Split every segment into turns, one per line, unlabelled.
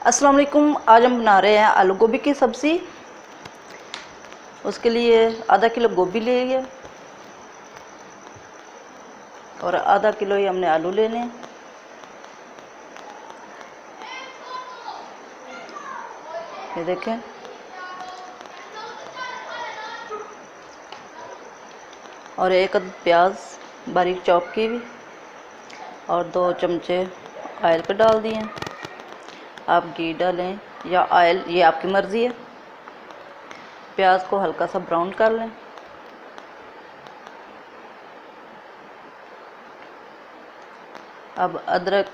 अस्सलाम वालेकुम। आज हम बना रहे हैं आलू गोभी की सब्ज़ी। उसके लिए आधा किलो गोभी ले लिया और आधा किलो ही हमने आलू लेने हैं। ये देखें, और एक अदद प्याज बारीक चॉप की हुई और 2 चमचे ऑयल के डाल दिए। आप घी डालें या ऑयल, ये आपकी मर्ज़ी है। प्याज को हल्का सा ब्राउन कर लें। अब अदरक,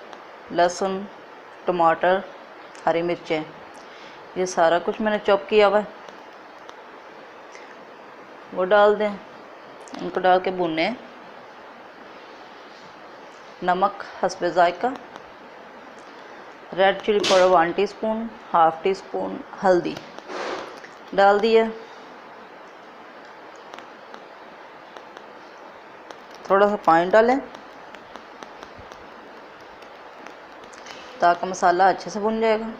लहसुन, टमाटर, हरी मिर्चें, ये सारा कुछ मैंने चॉप किया हुआ है, वो डाल दें। इनको डाल के भूनें। नमक हस्बे ज़ायका, red chilli powder 1 teaspoon, half teaspoon हल्दी डाल दिए। थोड़ा सा पानी डालें ताकि मसाला अच्छे से भुन जाएगा।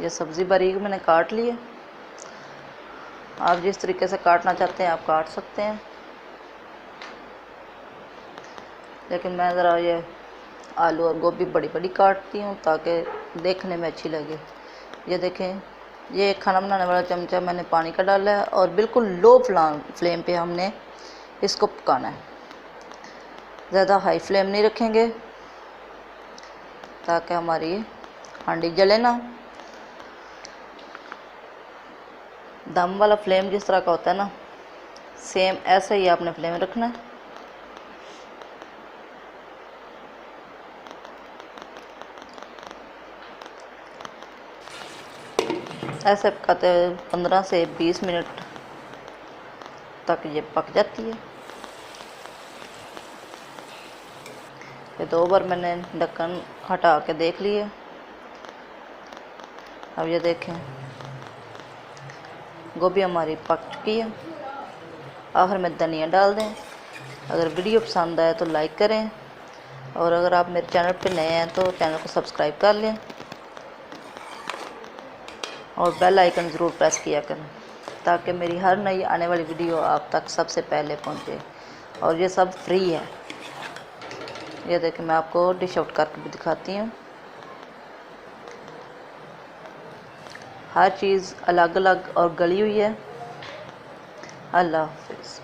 ये सब्ज़ी बारीक मैंने काट ली है। आप जिस तरीके से काटना चाहते हैं आप काट सकते हैं, लेकिन मैं ज़रा ये आलू और गोभी बड़ी बड़ी काटती हूँ ताकि देखने में अच्छी लगे। ये देखें, ये खाना बनाने वाला चमचा मैंने पानी का डाला है और बिल्कुल लो फ्लेम पे हमने इसको पकाना है। ज़्यादा हाई फ्लेम नहीं रखेंगे ताकि हमारी हांडी जले ना। दम वाला फ्लेम जिस तरह का होता है ना, सेम ऐसा ही आपने फ्लेम रखना है। ऐसे पकाते 15 से 20 मिनट तक ये पक जाती है। ये 2 बार मैंने ढक्कन हटा के देख लिया। अब ये देखें, गोभी हमारी पक चुकी है। आखिर में धनिया डाल दें। अगर वीडियो पसंद आए तो लाइक करें, और अगर आप मेरे चैनल पे नए हैं तो चैनल को सब्सक्राइब कर लें और बेल आइकन ज़रूर प्रेस किया करें ताकि मेरी हर नई आने वाली वीडियो आप तक सबसे पहले पहुंचे। और ये सब फ्री है। ये देखें, मैं आपको डिश आउट करके भी दिखाती हूँ। हर चीज़ अलग अलग और गली हुई है। अल्लाह हाफ़िज़।